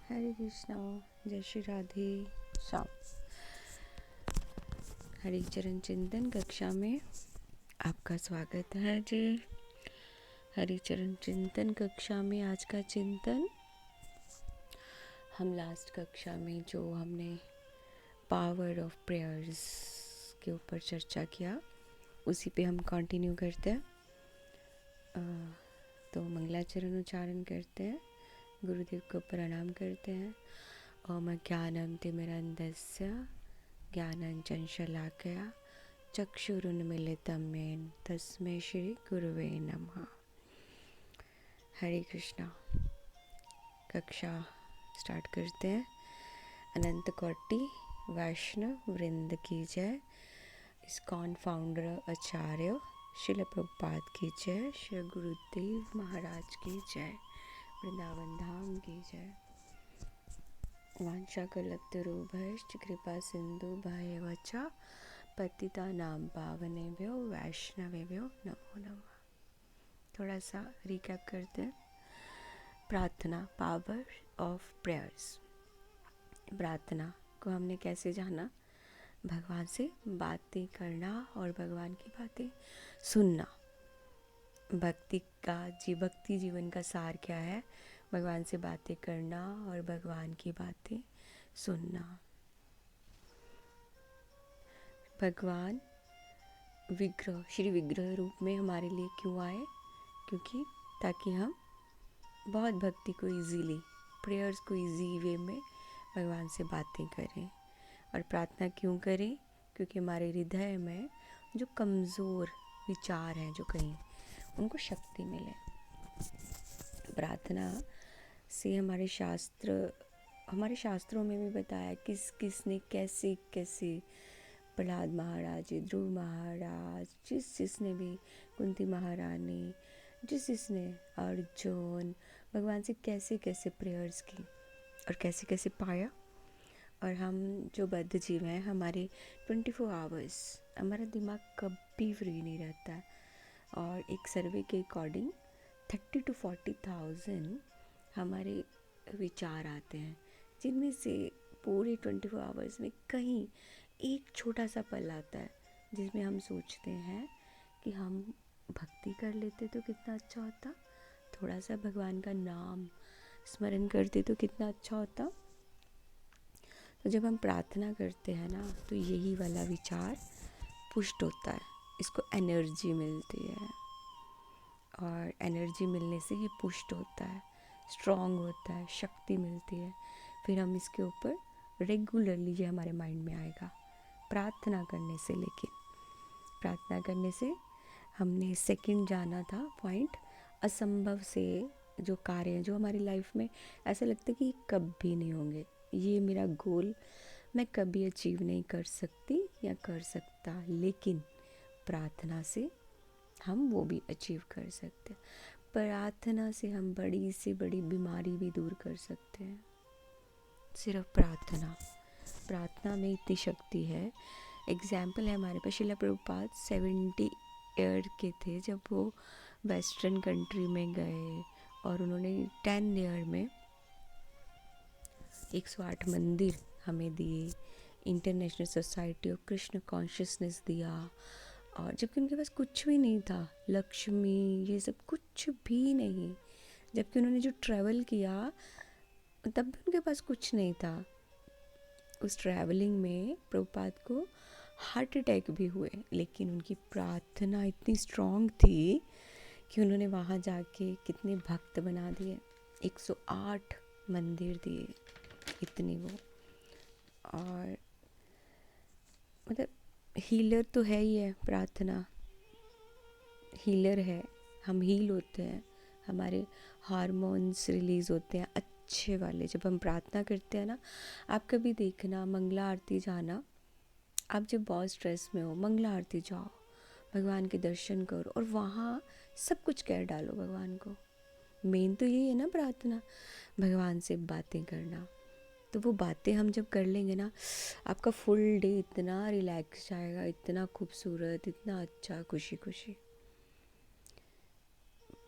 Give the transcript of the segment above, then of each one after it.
हरे कृष्णा। जय श्री राधे श्याम। हरि चरण चिंतन कक्षा में आपका स्वागत है जी। हरि चरण चिंतन कक्षा में आज का चिंतन, हम लास्ट कक्षा में जो हमने पावर ऑफ प्रेयर्स के ऊपर चर्चा किया उसी पे हम कंटिन्यू करते हैं। तो मंगलाचरण उच्चारण करते हैं, गुरुदेव को प्रणाम करते हैं। ओम ज्ञानम तिमिरन्धस्य ज्ञानञ्जन शलाकया चक्षुरुन्मीलितं येन तस्मै श्री गुरुवे नमः। हरे कृष्णा। कक्षा स्टार्ट करते हैं। अनंत कोटि वैष्णव वृंद की जय। इस्कॉन फाउंडर आचार्य शिल प्रभुपाद की जय। श्री गुरुदेव महाराज की जय। वृंदावन धाम की जय। वाञ्छाकल्पतरुभ्यश्च कृपा सिंधु भयवच पतितानां पावनेभ्यो वैष्णवेभ्यो नमो नमः। थोड़ा सा रिकैप करते हैं। प्रार्थना, पावर ऑफ प्रेयर्स। प्रार्थना को हमने कैसे जाना? भगवान से बातें करना और भगवान की बातें सुनना। भक्ति जीवन का सार क्या है? भगवान से बातें करना और भगवान की बातें सुनना। भगवान श्री विग्रह रूप में हमारे लिए क्यों आए? क्योंकि ताकि हम बहुत भक्ति को इजीली, प्रेयर्स को इजी वे में भगवान से बातें करें। और प्रार्थना क्यों करें? क्योंकि हमारे हृदय में जो कमज़ोर विचार हैं, जो कहीं, उनको शक्ति मिले। प्रार्थना से हमारे शास्त्रों में भी बताया किसने कैसे कैसे, प्रहलाद महाराज, ध्रुव महाराज, जिसने भी, कुंती महारानी, जिसने अर्जुन, भगवान से कैसे कैसे प्रेयर्स की और कैसे कैसे पाया। और हम जो बद्ध जीव हैं, हमारे 24 आवर्स हमारा दिमाग कभी फ्री नहीं रहता है। और एक सर्वे के अकॉर्डिंग 30 to 40,000 हमारे विचार आते हैं, जिनमें से पूरे 24 आवर्स में कहीं एक छोटा सा पल आता है जिसमें हम सोचते हैं कि हम भक्ति कर लेते तो कितना अच्छा होता, थोड़ा सा भगवान का नाम स्मरण करते तो कितना अच्छा होता। तो जब हम प्रार्थना करते हैं ना, तो यही वाला विचार पुष्ट होता है, इसको एनर्जी मिलती है। और एनर्जी मिलने से ये पुष्ट होता है, स्ट्रॉन्ग होता है, शक्ति मिलती है। फिर हम इसके ऊपर रेगुलरली, ये हमारे माइंड में आएगा प्रार्थना करने से। लेकिन प्रार्थना करने से हमने सेकंड जाना था पॉइंट, असंभव से जो कार्य हैं, जो हमारी लाइफ में ऐसा लगता है कि कभी नहीं होंगे, ये मेरा गोल मैं कभी अचीव नहीं कर सकती या कर सकता, लेकिन प्रार्थना से हम वो भी अचीव कर सकते हैं। प्रार्थना से हम बड़ी से बड़ी बीमारी भी दूर कर सकते हैं। सिर्फ प्रार्थना में इतनी शक्ति है। एग्जाम्पल है हमारे पास, शिला प्रभुपाद 70 ईयर के थे जब वो वेस्टर्न कंट्री में गए, और उन्होंने 10 ईयर में 108 मंदिर हमें दिए, international society of Krishna consciousness दिया। और जबकि उनके पास कुछ भी नहीं था, लक्ष्मी ये सब कुछ भी नहीं, जबकि उन्होंने जो ट्रैवल किया तब भी उनके पास कुछ नहीं था। उस ट्रैवलिंग में प्रभुपाद को हार्ट अटैक भी हुए, लेकिन उनकी प्रार्थना इतनी स्ट्रॉन्ग थी कि उन्होंने वहाँ जाके कितने भक्त बना दिए, 108 मंदिर दिए, इतनी वो। और मतलब हीलर तो है ही है, प्रार्थना हीलर है। हम हील होते हैं, हमारे हार्मोन्स रिलीज़ होते हैं अच्छे वाले जब हम प्रार्थना करते हैं ना। आप कभी देखना, मंगला आरती जाना, आप जब बहुत स्ट्रेस में हो, मंगला आरती जाओ, भगवान के दर्शन करो और वहाँ सब कुछ कह डालो भगवान को। मेन तो यही है ना प्रार्थना, भगवान से बातें करना। तो वो बातें हम जब कर लेंगे ना, आपका फुल डे इतना रिलैक्स जाएगा, इतना खूबसूरत, इतना अच्छा, खुशी खुशी।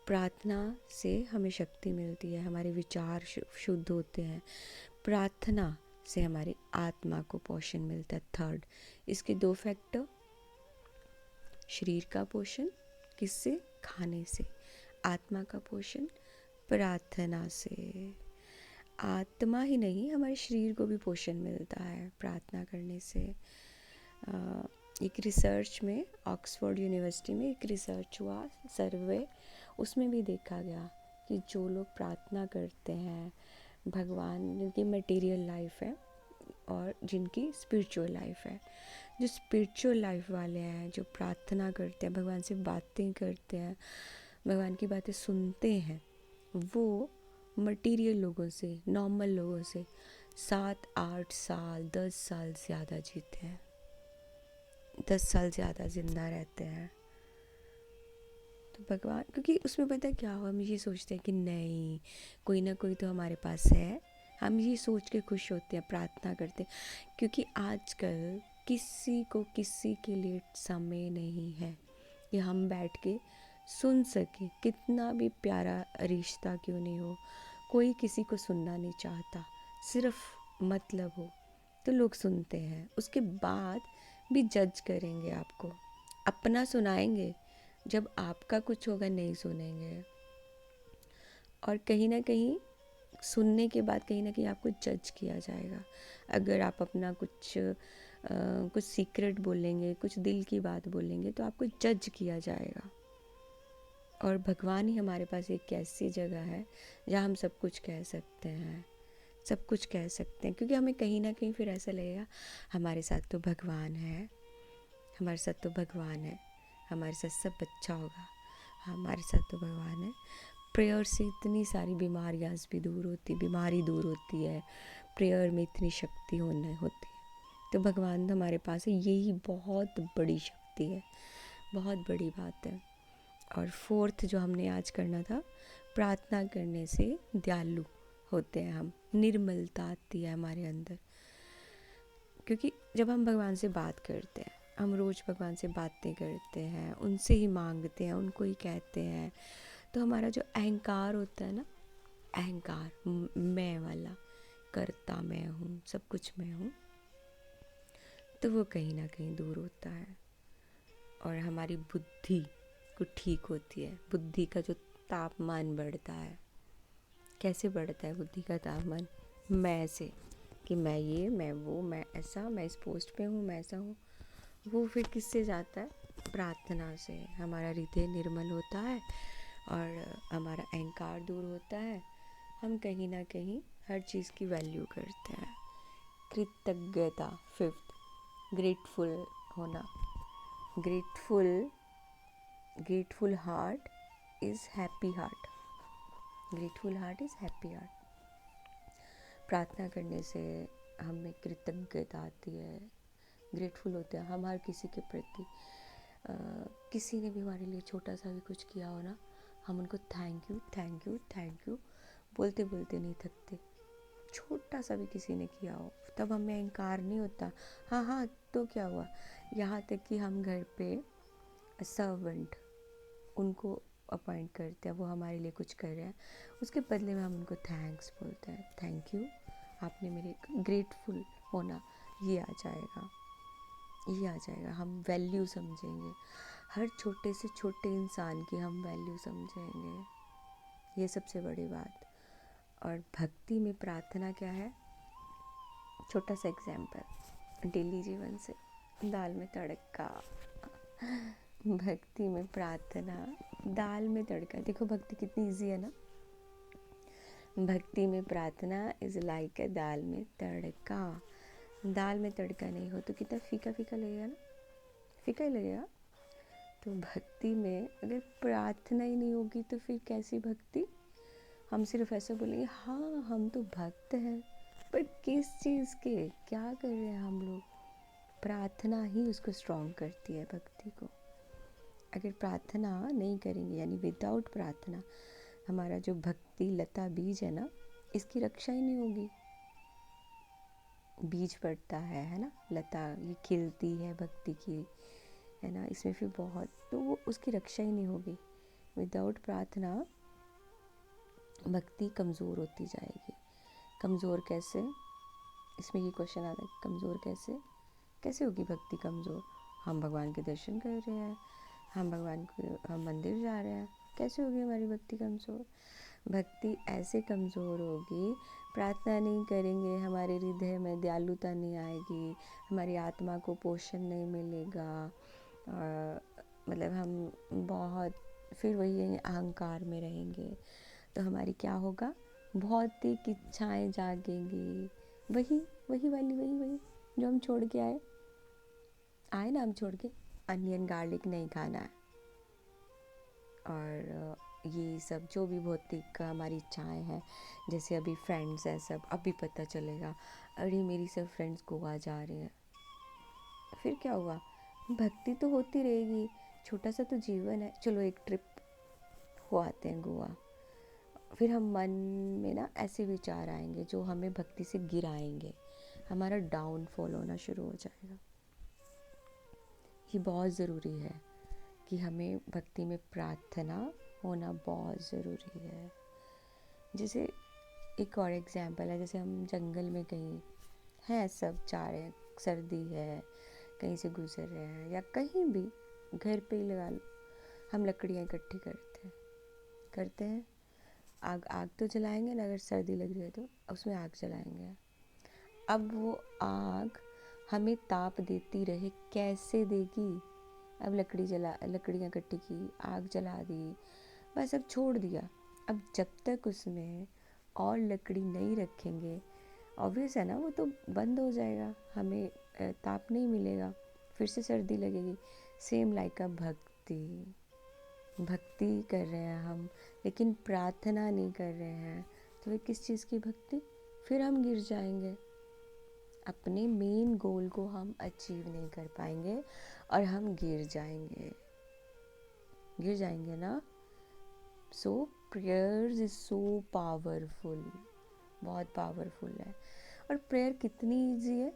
प्रार्थना से हमें शक्ति मिलती है, हमारे विचार शुद्ध होते हैं। प्रार्थना से हमारी आत्मा को पोषण मिलता है। थर्ड, इसके दो फैक्टर, शरीर का पोषण किससे? खाने से। आत्मा का पोषण प्रार्थना से। आत्मा ही नहीं, हमारे शरीर को भी पोषण मिलता है प्रार्थना करने से। एक रिसर्च में, ऑक्सफोर्ड यूनिवर्सिटी में एक रिसर्च हुआ, सर्वे, उसमें भी देखा गया कि जो लोग प्रार्थना करते हैं, भगवान, जिनकी मटेरियल लाइफ है और जिनकी स्पिरिचुअल लाइफ है, जो स्पिरिचुअल लाइफ वाले हैं, जो प्रार्थना करते हैं, भगवान से बातें करते हैं, भगवान की बातें सुनते हैं, वो मटेरियल लोगों से, नॉर्मल लोगों से 7-8 साल 10 साल ज़्यादा जीते हैं, 10 साल ज़्यादा ज़िंदा रहते हैं। तो भगवान, क्योंकि उसमें पता है क्या हुआ, हम ये सोचते हैं कि नहीं, कोई ना कोई तो हमारे पास है, हम ये सोच के खुश होते हैं, प्रार्थना करते हैं। क्योंकि आजकल किसी को किसी के लिए समय नहीं है कि हम बैठ के सुन सके, कितना भी प्यारा रिश्ता क्यों नहीं हो, कोई किसी को सुनना नहीं चाहता, सिर्फ मतलब हो तो लोग सुनते हैं, उसके बाद भी जज करेंगे आपको, अपना सुनाएंगे, जब आपका कुछ होगा नहीं सुनेंगे। और कहीं ना कहीं सुनने के बाद कहीं ना कहीं आपको जज किया जाएगा। अगर आप अपना कुछ सीक्रेट बोलेंगे, कुछ दिल की बात बोलेंगे, तो आपको जज किया जाएगा। और भगवान ही हमारे पास एक ऐसी जगह है जहाँ हम सब कुछ कह सकते हैं, सब कुछ कह सकते हैं, क्योंकि हमें कहीं ना कहीं फिर ऐसा लगेगा हमारे साथ तो भगवान है, हमारे साथ तो भगवान है, हमारे साथ सब अच्छा होगा, हमारे साथ तो भगवान है। प्रेयर से इतनी सारी बीमारियाँ भी दूर होती, बीमारी दूर होती है, प्रेयर में इतनी शक्ति होती है। तो भगवान हमारे पास है, यही बहुत बड़ी शक्ति है, बहुत बड़ी बात है। और फोर्थ जो हमने आज करना था, प्रार्थना करने से दयालु होते हैं हम, निर्मलता आती है हमारे अंदर। क्योंकि जब हम भगवान से बात करते हैं, हम रोज़ भगवान से बातें करते हैं, उनसे ही मांगते हैं, उनको ही कहते हैं, तो हमारा जो अहंकार होता है ना, अहंकार, मैं वाला, करता मैं हूँ, सब कुछ मैं हूँ, तो वो कहीं ना कहीं दूर होता है। और हमारी बुद्धि को ठीक होती है, बुद्धि का जो तापमान बढ़ता है। कैसे बढ़ता है बुद्धि का तापमान? मैं से, कि मैं ये, मैं वो, मैं ऐसा, मैं इस पोस्ट पे हूँ, मैं ऐसा हूँ। वो फिर किससे जाता है? प्रार्थना से। हमारा हृदय निर्मल होता है और हमारा अहंकार दूर होता है, हम कहीं ना कहीं हर चीज़ की वैल्यू करते हैं। कृतज्ञता, फिफ्थ, ग्रेटफुल होना। Grateful heart is happy heart, grateful heart is happy heart. प्रार्थना करने से हमें कृतज्ञता आती है, ग्रेटफुल होते हैं हम हर किसी के प्रति। किसी ने भी हमारे लिए छोटा सा भी कुछ किया हो ना, हम उनको thank you thank you thank you बोलते बोलते नहीं थकते। छोटा सा भी किसी ने किया हो, तब हमें अहंकार नहीं होता, हाँ हाँ तो क्या हुआ। यहाँ तक कि हम घर पे सर्वेंट, उनको अपॉइंट करते हैं, वो हमारे लिए कुछ कर रहे हैं, उसके बदले में हम उनको थैंक्स बोलते हैं, थैंक यू, आपने मेरे, ग्रेटफुल होना, ये आ जाएगा, ये आ जाएगा। हम वैल्यू समझेंगे, हर छोटे से छोटे इंसान की हम वैल्यू समझेंगे, ये सबसे बड़ी बात। और भक्ति में प्रार्थना क्या है? छोटा सा एग्जाम्पल डेली जीवन से, दाल में तड़का। भक्ति में प्रार्थना, दाल में तड़का। देखो भक्ति कितनी इजी है ना। भक्ति में प्रार्थना इज लाइक अ दाल में तड़का। दाल में तड़का नहीं हो तो कितना फीका फीका लगेगा ना, फीका ही लगेगा। तो भक्ति में अगर प्रार्थना ही नहीं होगी तो फिर कैसी भक्ति? हम सिर्फ ऐसे बोलेंगे हाँ हम तो भक्त हैं, पर किस चीज़ के, क्या कर रहे हैं हम लोग? प्रार्थना ही उसको स्ट्रॉन्ग करती है, भक्ति को। अगर प्रार्थना नहीं करेंगे, यानी विदाउट प्रार्थना, हमारा जो भक्ति लता बीज है ना, इसकी रक्षा ही नहीं होगी। बीज पड़ता है ना, लता ये खिलती है भक्ति की, है ना, इसमें फिर बहुत, तो वो उसकी रक्षा ही नहीं होगी। विदाउट प्रार्थना भक्ति कमज़ोर होती जाएगी। कमज़ोर कैसे? इसमें ये क्वेश्चन आता है, कमज़ोर कैसे? कैसे होगी भक्ति कमज़ोर? हम भगवान के दर्शन कर रहे हैं, हम मंदिर जा रहे हैं, कैसे होगी हमारी भक्ति कमज़ोर? भक्ति ऐसे कमज़ोर होगी, प्रार्थना नहीं करेंगे, हमारे हृदय में दयालुता नहीं आएगी, हमारी आत्मा को पोषण नहीं मिलेगा, मतलब हम बहुत फिर वही अहंकार में रहेंगे। तो हमारी क्या होगा? भौतिक इच्छाएं जागेंगी, वही वही जो हम छोड़ के आए ना, हम छोड़ के अनियन गार्लिक नहीं खाना है, और ये सब जो भी भौतिक हमारी इच्छाएं हैं, जैसे अभी फ्रेंड्स हैं सब, अभी पता चलेगा अरे मेरी सब फ्रेंड्स गोवा जा रहे हैं, फिर क्या हुआ? भक्ति तो होती रहेगी, छोटा सा तो जीवन है, चलो एक ट्रिप हो आते हैं गोवा। फिर हम मन में ना ऐसे विचार आएंगे जो हमें भक्ति से गिराएंगे, हमारा डाउनफॉल होना शुरू हो जाएगा। ये बहुत ज़रूरी है कि हमें भक्ति में प्रार्थना होना बहुत ज़रूरी है। जैसे एक और एग्जांपल है, जैसे हम जंगल में कहीं हैं, सब जा रहे हैं, सर्दी है, कहीं से गुजर रहे हैं, या कहीं भी घर पे ही लगा लो, हम लकड़ियाँ इकट्ठी करते हैं, आग तो जलाएंगे ना, अगर सर्दी लग रही है तो उसमें आग जलाएंगे। अब वो आग हमें ताप देती रहे, कैसे देगी? अब लकड़ियाँ इकट्ठी की, आग जला दी, बस अब छोड़ दिया। अब जब तक उसमें और लकड़ी नहीं रखेंगे, ऑब्वियस है ना, वो तो बंद हो जाएगा, हमें ताप नहीं मिलेगा, फिर से सर्दी लगेगी। सेम लाइक अ भक्ति कर रहे हैं हम, लेकिन प्रार्थना नहीं कर रहे हैं, तो ये किस चीज़ की भक्ति? फिर हम गिर जाएंगे, अपने मेन गोल को हम अचीव नहीं कर पाएंगे और हम गिर जाएंगे ना। सो प्रेयर्स इज सो पावरफुल, बहुत पावरफुल है। और प्रेयर कितनी ईजी है?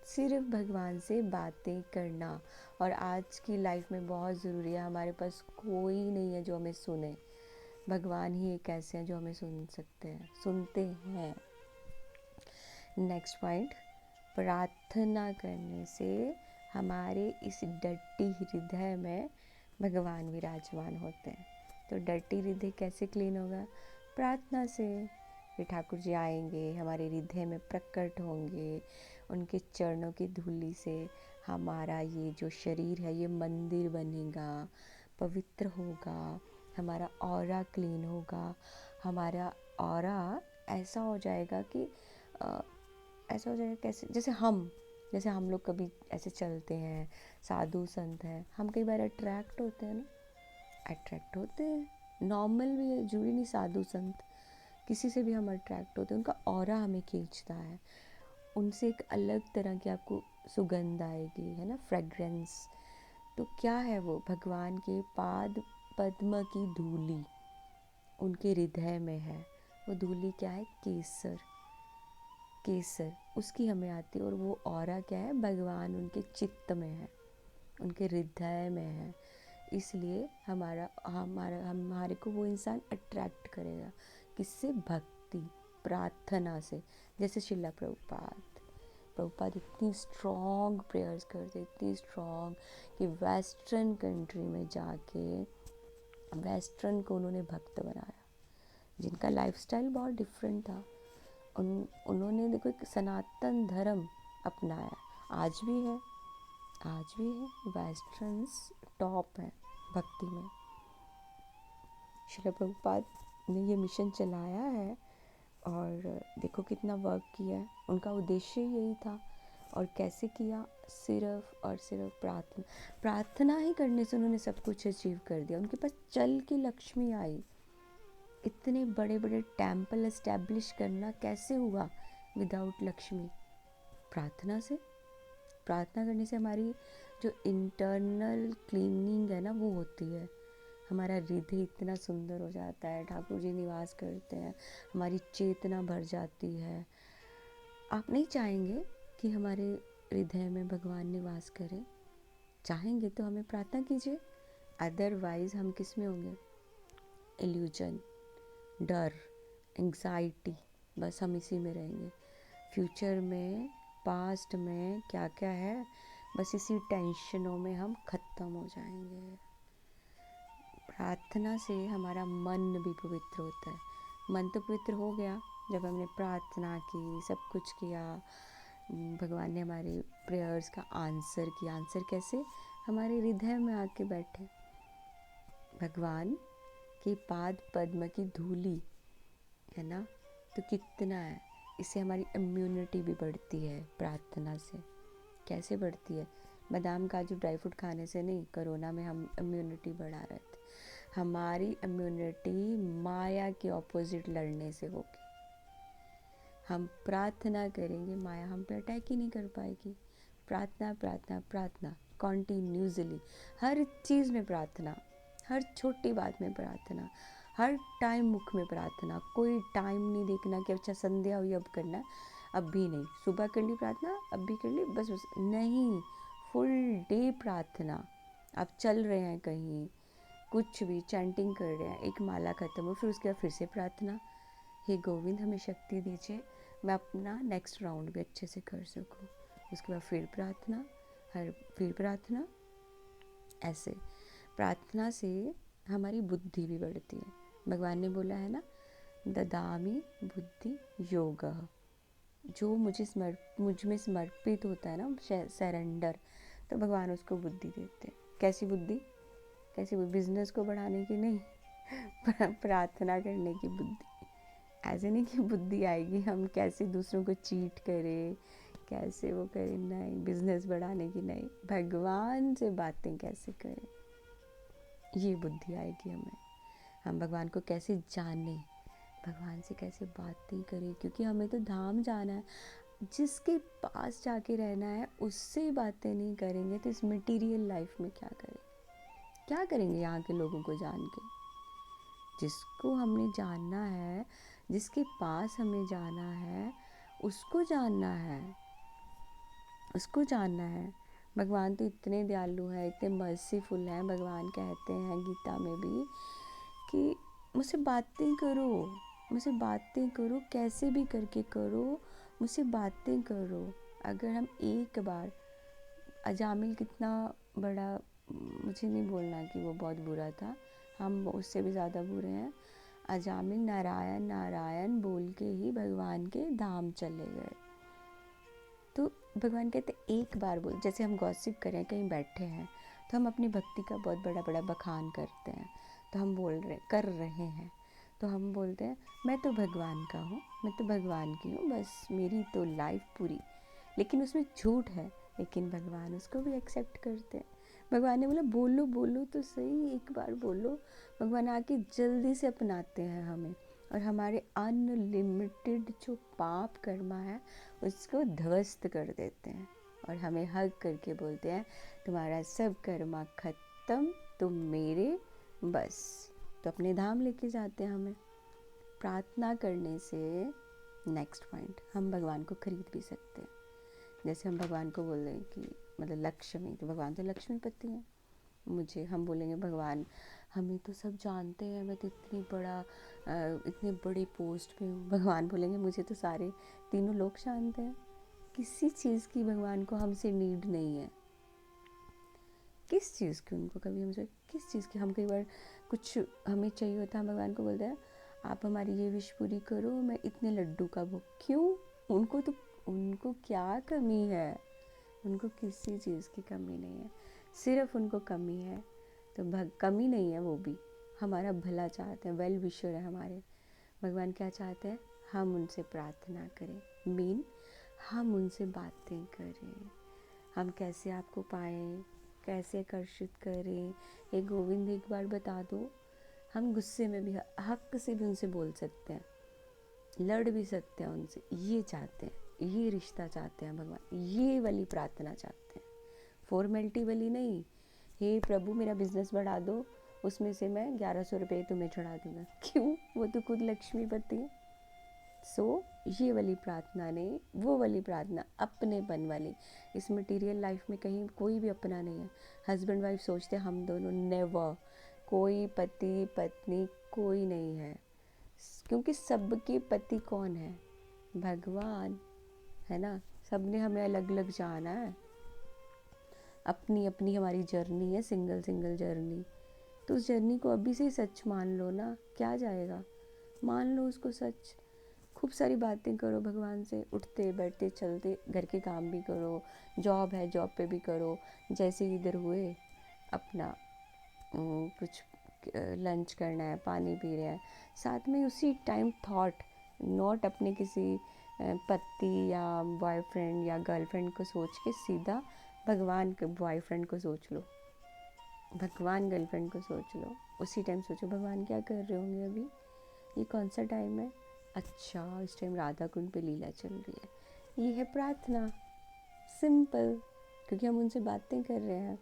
सिर्फ भगवान से बातें करना। और आज की लाइफ में बहुत ज़रूरी है, हमारे पास कोई नहीं है जो हमें सुने, भगवान ही एक ऐसे हैं जो हमें सुनते हैं। नेक्स्ट पॉइंट, प्रार्थना करने से हमारे इस डर्टी हृदय में भगवान विराजमान होते हैं। तो डर्टी हृदय कैसे क्लीन होगा? प्रार्थना से। फिर ठाकुर जी आएंगे, हमारे हृदय में प्रकट होंगे, उनके चरणों की धूली से हमारा ये जो शरीर है ये मंदिर बनेगा, पवित्र होगा, हमारा ऑरा क्लीन होगा, हमारा ऑरा ऐसा हो जाएगा कि ऐसा हो जाएगा कैसे, जैसे हम लोग कभी ऐसे चलते हैं, साधु संत हैं, हम कई बार अट्रैक्ट होते हैं नॉर्मल भी है, जरूरी नहीं साधु संत, किसी से भी हम अट्रैक्ट होते हैं, उनका ऑरा हमें खींचता है, उनसे एक अलग तरह की आपको सुगंध आएगी, है ना, फ्रेग्रेंस। तो क्या है वो? भगवान के पाद पद्म की धूली उनके हृदय में है। वो धूली क्या है? केसर उसकी हमें आती है, और वो ऑरा क्या है? भगवान उनके चित्त में है, उनके हृदय में है, इसलिए हमारे को वो इंसान अट्रैक्ट करेगा। किससे? भक्ति, प्रार्थना से। जैसे शिला प्रभुपाद इतनी स्ट्रॉन्ग प्रेयर्स करते, इतनी स्ट्रॉन्ग कि वेस्टर्न कंट्री में जाके वेस्टर्न को उन्होंने भक्त बनाया, जिनका लाइफस्टाइल बहुत डिफरेंट था। उन्होंने देखो एक सनातन धर्म अपनाया, आज भी है, वेस्टर्न्स टॉप है भक्ति में। श्रील प्रभुपाद ने ये मिशन चलाया है, और देखो कितना वर्क किया है, उनका उद्देश्य यही था। और कैसे किया? सिर्फ और सिर्फ प्रार्थना ही करने से उन्होंने सब कुछ अचीव कर दिया। उनके पास चल के लक्ष्मी आई। इतने बड़े बड़े टेम्पल एस्टैब्लिश करना कैसे हुआ विदाउट लक्ष्मी? प्रार्थना से। प्रार्थना करने से हमारी जो इंटरनल क्लीनिंग है ना, वो होती है, हमारा हृदय इतना सुंदर हो जाता है, ठाकुर जी निवास करते हैं, हमारी चेतना भर जाती है। आप नहीं चाहेंगे कि हमारे हृदय में भगवान निवास करें? चाहेंगे तो हमें प्रार्थना कीजिए, अदरवाइज हम किस में होंगे? इल्यूजन, डर, एंग्जाइटी, बस हम इसी में रहेंगे। फ्यूचर में, पास्ट में क्या क्या है, बस इसी टेंशनों में हम ख़त्म हो जाएंगे। प्रार्थना से हमारा मन भी पवित्र होता है। मन तो पवित्र हो गया जब हमने प्रार्थना की, सब कुछ किया, भगवान ने हमारे प्रेयर्स का आंसर किया। आंसर कैसे? हमारे हृदय में आके बैठे। भगवान के पाद पद्म की धूली है ना, तो कितना है। इससे हमारी इम्यूनिटी भी बढ़ती है प्रार्थना से। कैसे बढ़ती है? बादाम काजू ड्राई फ्रूट खाने से नहीं, कोरोना में हम इम्यूनिटी बढ़ा रहे थे। हमारी इम्यूनिटी माया के ऑपोजिट लड़ने से होगी। हम प्रार्थना करेंगे, माया हम पे अटैक ही नहीं कर पाएगी। प्रार्थना प्रार्थना प्रार्थना कॉन्टिन्यूसली, हर चीज़ में प्रार्थना, हर छोटी बात में प्रार्थना, हर टाइम मुख में प्रार्थना। कोई टाइम नहीं देखना कि अच्छा संध्या हुई अब करना, अब भी नहीं, सुबह कर ली प्रार्थना, अब भी कर ली, बस नहीं, फुल डे प्रार्थना। आप चल रहे हैं कहीं, कुछ भी चैंटिंग कर रहे हैं, एक माला खत्म हो, फिर उसके बाद फिर से प्रार्थना, हे गोविंद हमें शक्ति दीजिए, मैं अपना नेक्स्ट राउंड भी अच्छे से कर सकूं। उसके बाद फिर प्रार्थना, फिर प्रार्थना। ऐसे प्रार्थना से हमारी बुद्धि भी बढ़ती है। भगवान ने बोला है ना, ददामी बुद्धि योग, जो मुझ में समर्पित होता है ना, सरेंडर, तो भगवान उसको बुद्धि देते हैं। कैसी बुद्धि? बिजनेस को बढ़ाने की नहीं, प्रार्थना करने की बुद्धि। ऐसे नहीं कि बुद्धि आएगी हम कैसे दूसरों को चीट करें, कैसे वो करें, नहीं, बिजनेस बढ़ाने की नहीं, भगवान से बातें कैसे करें, ये बुद्धि आएगी हमें। हम भगवान को कैसे जाने, भगवान से कैसे बातें करें, क्योंकि हमें तो धाम जाना है। जिसके पास जाके रहना है उससे बातें नहीं करेंगे तो इस मटेरियल लाइफ में क्या करेंगे यहाँ के लोगों को जान के। जिसको हमने जानना है, जिसके पास हमें जाना है, उसको जानना है। भगवान तो इतने दयालु हैं, इतने मर्सीफुल हैं। भगवान कहते हैं गीता में भी कि मुझसे बातें करो, कैसे भी करके करो, मुझसे बातें करो। अगर हम एक बार, अजामिल कितना बड़ा, मुझे नहीं बोलना कि वो बहुत बुरा था, हम उससे भी ज़्यादा बुरे हैं। अजामिल नारायण नारायण बोल के ही भगवान के धाम चले गए। तो भगवान कहते एक बार बोल, जैसे हम गॉसिप करें, कहीं बैठे हैं तो हम अपनी भक्ति का बहुत बड़ा बड़ा बखान करते हैं, तो हम कर रहे हैं, तो हम बोलते हैं मैं तो भगवान का हूँ, मैं तो भगवान की हूँ, बस मेरी तो लाइफ पूरी। लेकिन उसमें झूठ है, लेकिन भगवान उसको भी एक्सेप्ट करते हैं। भगवान ने बोला बोलो तो सही, एक बार बोलो। भगवान आके जल्दी से अपनाते हैं हमें, और हमारे अनलिमिटेड जो पाप कर्मा है उसको ध्वस्त कर देते हैं, और हमें हग करके बोलते हैं तुम्हारा सब कर्मा खत्म, तुम मेरे बस। तो अपने धाम लेके जाते हैं हमें। प्रार्थना करने से नेक्स्ट पॉइंट, हम भगवान को खरीद भी सकते हैं। जैसे हम भगवान को बोल रहे हैं कि मतलब लक्ष्मी, तो भगवान तो लक्ष्मीपति हैं। हम बोलेंगे भगवान हमें तो सब जानते हैं, मैं तो इतनी बड़ी पोस्ट पे हूँ। भगवान बोलेंगे मुझे तो सारे तीनों लोग जानते हैं। किसी चीज़ की भगवान को हमसे नीड नहीं है। किस चीज़ की उनको कभी हमसे, किस चीज़ की, हम कई बार कुछ हमें चाहिए होता है, हम भगवान को बोलते हैं आप हमारी ये विश पूरी करो, मैं इतने लड्डू का भोग। क्यों? उनको क्या कमी है? उनको किसी चीज़ की कमी नहीं है, सिर्फ उनको कमी है तो कमी नहीं है, वो भी हमारा भला चाहते हैं, वेल विशर है हमारे। भगवान क्या चाहते हैं? हम उनसे प्रार्थना करें, हम उनसे बातें करें। हम कैसे आपको पाएं, कैसे आकर्षित करें, ये गोविंद एक बार बता दो। हम गुस्से में भी हक से भी उनसे बोल सकते हैं, लड़ भी सकते हैं उनसे। ये चाहते हैं, ये रिश्ता चाहते हैं भगवान, ये वाली प्रार्थना चाहते हैं, फॉर्मेलिटी वाली नहीं। हे प्रभु मेरा बिजनेस बढ़ा दो, उसमें से मैं 1100 रुपये तुम्हें चढ़ा दूंगा। क्यों? वो तो खुद लक्ष्मीपति है। ये वाली प्रार्थना नहीं, वो वाली प्रार्थना अपनेपन वाली। इस मटेरियल लाइफ में कहीं कोई भी अपना नहीं है। हस्बैंड वाइफ सोचते हम दोनों, नेवर। कोई पति पत्नी कोई नहीं है, क्योंकि सबके पति कौन है? भगवान, है ना। सबने हमें अलग अलग जाना है, अपनी अपनी हमारी जर्नी है, सिंगल सिंगल जर्नी। तो उस जर्नी को अभी से ही सच मान लो ना, क्या जाएगा, मान लो उसको सच। खूब सारी बातें करो भगवान से, उठते बैठते चलते, घर के काम भी करो, जॉब है जॉब पे भी करो, जैसे इधर हुए अपना कुछ लंच करना है, पानी पी रहे हैं, साथ में उसी टाइम थॉट, नॉट अपने किसी पति या बॉयफ्रेंड या गर्लफ्रेंड को सोच के, सीधा भगवान के बॉयफ्रेंड को सोच लो, भगवान गर्लफ्रेंड को सोच लो। उसी टाइम सोचो भगवान क्या कर रहे होंगे अभी, ये कौन सा टाइम है, अच्छा इस टाइम राधा कुंड पे लीला चल रही है। ये है प्रार्थना, सिंपल, क्योंकि हम उनसे बातें कर रहे हैं।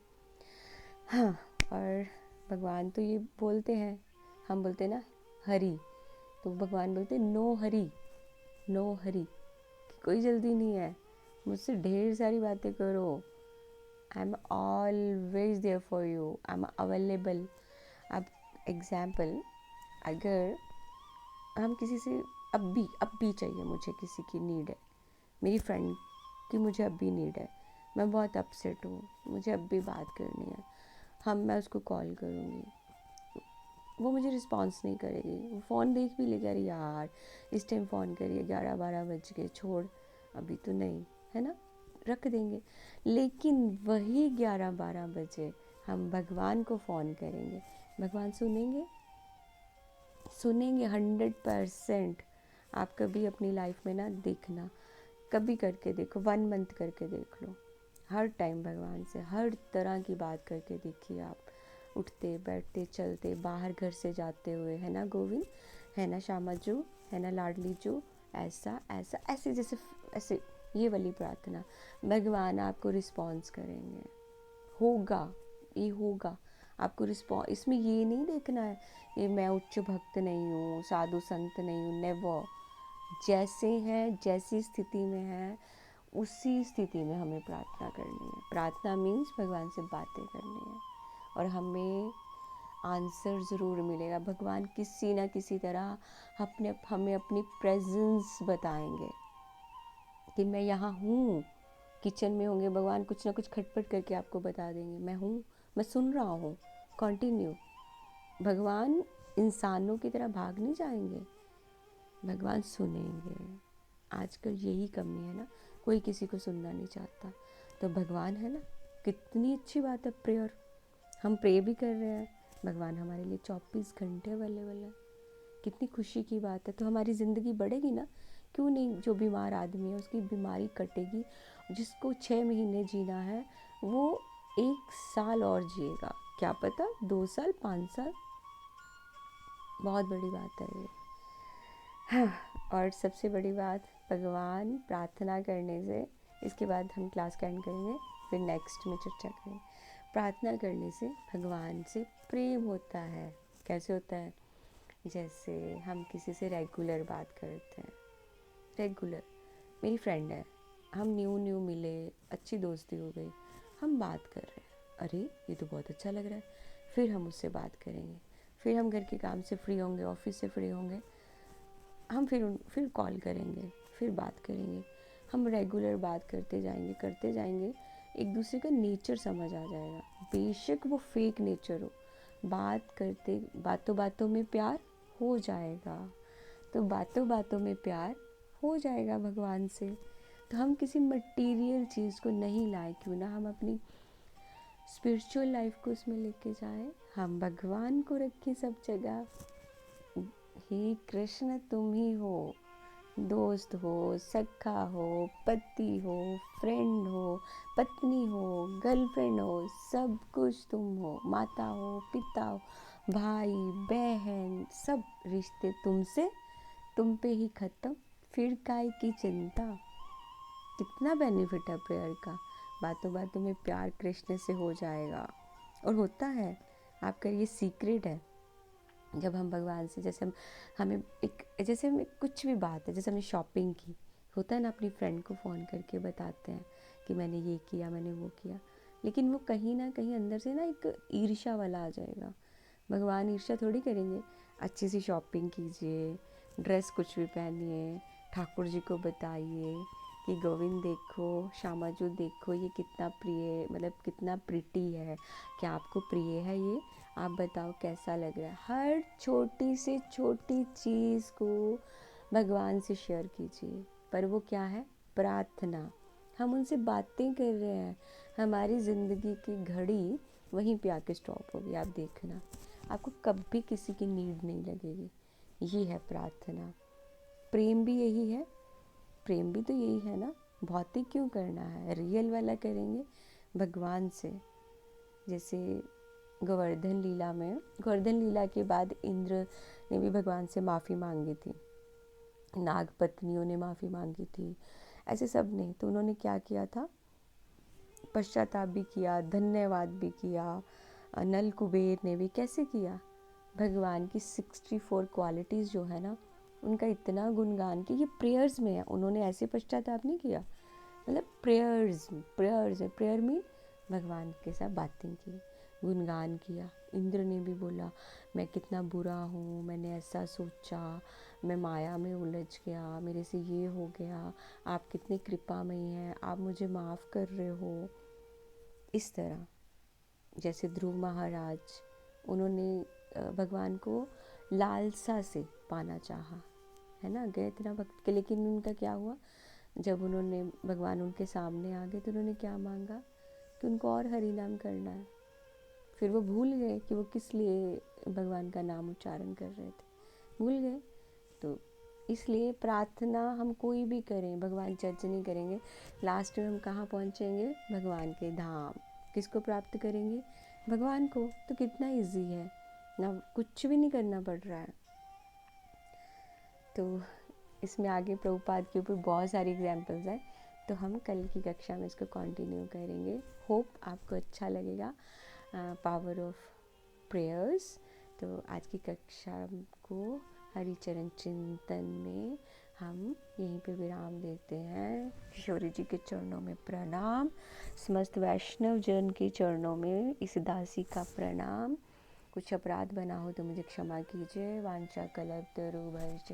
हाँ, और भगवान तो ये बोलते हैं, हम बोलते हैं ना हरी, तो भगवान बोलते हैं नो हरी, नो हरी, कोई जल्दी नहीं है, मुझसे ढेर सारी बातें करो, I am always there for you, I am available. अब एग्जाम्पल, अगर हम किसी से अब भी चाहिए, मुझे किसी की नीड है, मेरी फ्रेंड की मुझे अब भी नीड है, मैं बहुत अपसेट हूँ, मुझे अब भी बात करनी है, मैं उसको कॉल करूँगी, वो मुझे रिस्पॉन्स नहीं करेगी, वो फ़ोन देख भी लेगी, अरे यार इस टाइम फ़ोन करिए, 11-12 बज गए, छोड़ अभी तो नहीं, है ना, रख देंगे। लेकिन वही 11-12 बजे हम भगवान को फ़ोन करेंगे, भगवान सुनेंगे, सुनेंगे 100%। आप कभी अपनी लाइफ में ना देखना, कभी करके देखो, 1 मंथ करके देख लो, हर टाइम भगवान से हर तरह की बात करके देखिए आप, उठते बैठते चलते, बाहर घर से जाते हुए, है ना गोविंद, है ना श्यामा जू, है ना लाडली जू, ऐसा ऐसा ऐसे, जैसे ऐसे, ये वाली प्रार्थना, भगवान आपको रिस्पॉन्स करेंगे, होगा, ये होगा आपको रिस्पॉन्स। इसमें ये नहीं देखना है ये मैं उच्च भक्त नहीं हूँ, साधु संत नहीं हूँ, नेवर। जैसे हैं, जैसी स्थिति में है, उसी स्थिति में हमें प्रार्थना करनी है। प्रार्थना मीन्स भगवान से बातें करनी है, और हमें आंसर ज़रूर मिलेगा। भगवान किसी ना किसी तरह हमें अपनी प्रेजेंस बताएंगे कि मैं यहाँ हूँ। किचन में होंगे भगवान, कुछ ना कुछ खटपट करके आपको बता देंगे, मैं हूँ, मैं सुन रहा हूँ, कंटिन्यू। भगवान इंसानों की तरह भाग नहीं जाएंगे, भगवान सुनेंगे। आजकल यही कमी है ना, कोई किसी को सुनना नहीं चाहता, तो भगवान है ना, कितनी अच्छी बात है प्रेयर, हम प्रे भी कर रहे हैं, भगवान हमारे लिए 24 घंटे अवेलेबल है, कितनी खुशी की बात है। तो हमारी ज़िंदगी बढ़ेगी ना, क्यों नहीं, जो बीमार आदमी है उसकी बीमारी कटेगी, जिसको 6 महीने जीना है वो 1 साल और जिएगा, क्या पता 2 साल 5 साल, बहुत बड़ी बात है ये। हाँ, और सबसे बड़ी बात, भगवान प्रार्थना करने से, इसके बाद हम क्लास का एंड करेंगे, फिर नेक्स्ट में चर्चा करेंगे। प्रार्थना करने से भगवान से प्रेम होता है। कैसे होता है? जैसे हम किसी से रेगुलर बात करते हैं, रेगुलर, मेरी फ्रेंड है, हम न्यू न्यू मिले, अच्छी दोस्ती हो गई, हम बात कर रहे हैं, अरे ये तो बहुत अच्छा लग रहा है, फिर हम उससे बात करेंगे, फिर हम घर के काम से फ्री होंगे, ऑफिस से फ्री होंगे, हम फिर कॉल करेंगे, फिर बात करेंगे, हम रेगुलर बात करते जाएंगे, एक दूसरे का नेचर समझ आ जाएगा, बेशक वो फेक नेचर हो, बात करते बातों बातों में प्यार हो जाएगा। तो बातों बातों में प्यार हो जाएगा भगवान से। तो हम किसी मटेरियल चीज़ को नहीं लाए, क्यों ना हम अपनी स्पिरिचुअल लाइफ को उसमें लेके जाएं, हम भगवान को रखें सब जगह। हे कृष्ण, तुम ही हो, दोस्त हो, सखा हो, पति हो, फ्रेंड हो, पत्नी हो, गर्लफ्रेंड हो, सब कुछ तुम हो, माता हो, पिता हो, भाई बहन, सब रिश्ते तुमसे, तुम पे ही ख़त्म, फिर काय की चिंता। कितना बेनिफिट है प्रेयर का, बातों बातों में प्यार कृष्ण से हो जाएगा, और होता है। आपका ये सीक्रेट है, जब हम भगवान से, जैसे हमें जैसे हमें कुछ भी बात है, जैसे हमने शॉपिंग की, होता है ना, अपनी फ्रेंड को फ़ोन करके बताते हैं कि मैंने ये किया, मैंने वो किया, लेकिन वो कहीं ना कहीं अंदर से ना एक ईर्ष्या वाला आ जाएगा। भगवान ईर्ष्या थोड़ी करेंगे, अच्छी सी शॉपिंग कीजिए, ड्रेस कुछ भी पहनिए, ठाकुर जी को बताइए कि गोविंद देखो, श्यामाजू देखो, ये कितना प्रिय, मतलब कितना प्रिटी है, क्या आपको प्रिय है ये, आप बताओ कैसा लग रहा है। हर छोटी से छोटी चीज़ को भगवान से शेयर कीजिए। पर वो क्या है? प्रार्थना। हम उनसे बातें कर रहे हैं, हमारी ज़िंदगी की घड़ी वहीं पे आके स्टॉप होगी। आप देखना, आपको कभी किसी की नीड नहीं लगेगी। ये है प्रार्थना। प्रेम भी यही है, प्रेम भी तो यही है ना। भौतिक क्यों करना है, रियल वाला करेंगे भगवान से। जैसे गोवर्धन लीला के बाद इंद्र ने भी भगवान से माफ़ी मांगी थी, नाग पत्नियों ने माफ़ी मांगी थी, ऐसे सब ने। तो उन्होंने क्या किया था? पश्चाताप भी किया, धन्यवाद भी किया। नल कुबेर ने भी कैसे किया? भगवान की 64 क्वालिटीज़ जो है ना, उनका इतना गुणगान कि ये प्रेयर्स में है। उन्होंने ऐसे पश्चाताप नहीं किया, मतलब प्रेयर्स है। प्रेयर में भगवान के साथ बातें की, गुणगान किया। इंद्र ने भी बोला, मैं कितना बुरा हूँ, मैंने ऐसा सोचा, मैं माया में उलझ गया, मेरे से ये हो गया, आप कितने कृपामयी हैं, आप मुझे माफ़ कर रहे हो। इस तरह जैसे ध्रुव महाराज, उन्होंने भगवान को लालसा से पाना चाहा, है ना, गए थे ना भक्त के। लेकिन उनका क्या हुआ? जब उन्होंने, भगवान उनके सामने आ गए तो उन्होंने क्या मांगा? कि उनको और हरि नाम करना है। फिर वो भूल गए कि वो किस लिए भगवान का नाम उच्चारण कर रहे थे, भूल गए। तो इसलिए प्रार्थना हम कोई भी करें, भगवान जज नहीं करेंगे। लास्ट में हम कहाँ पहुँचेंगे? भगवान के धाम। किसको प्राप्त करेंगे? भगवान को। तो कितना इजी है ना, कुछ भी नहीं करना पड़ रहा है। तो इसमें आगे प्रभुपाद के ऊपर बहुत सारी एग्जाम्पल्स हैं, तो हम कल की कक्षा में इसको कंटिन्यू करेंगे। होप आपको अच्छा लगेगा, पावर ऑफ प्रेयर्स। तो आज की कक्षा को हरिचरण चिंतन में हम यहीं पे विराम देते हैं। किशोरी जी के चरणों में प्रणाम, समस्त वैष्णव जन के चरणों में इस दासी का प्रणाम। कुछ अपराध बना हो तो मुझे क्षमा कीजिए। वांछा कल्पतरुभ्यश्च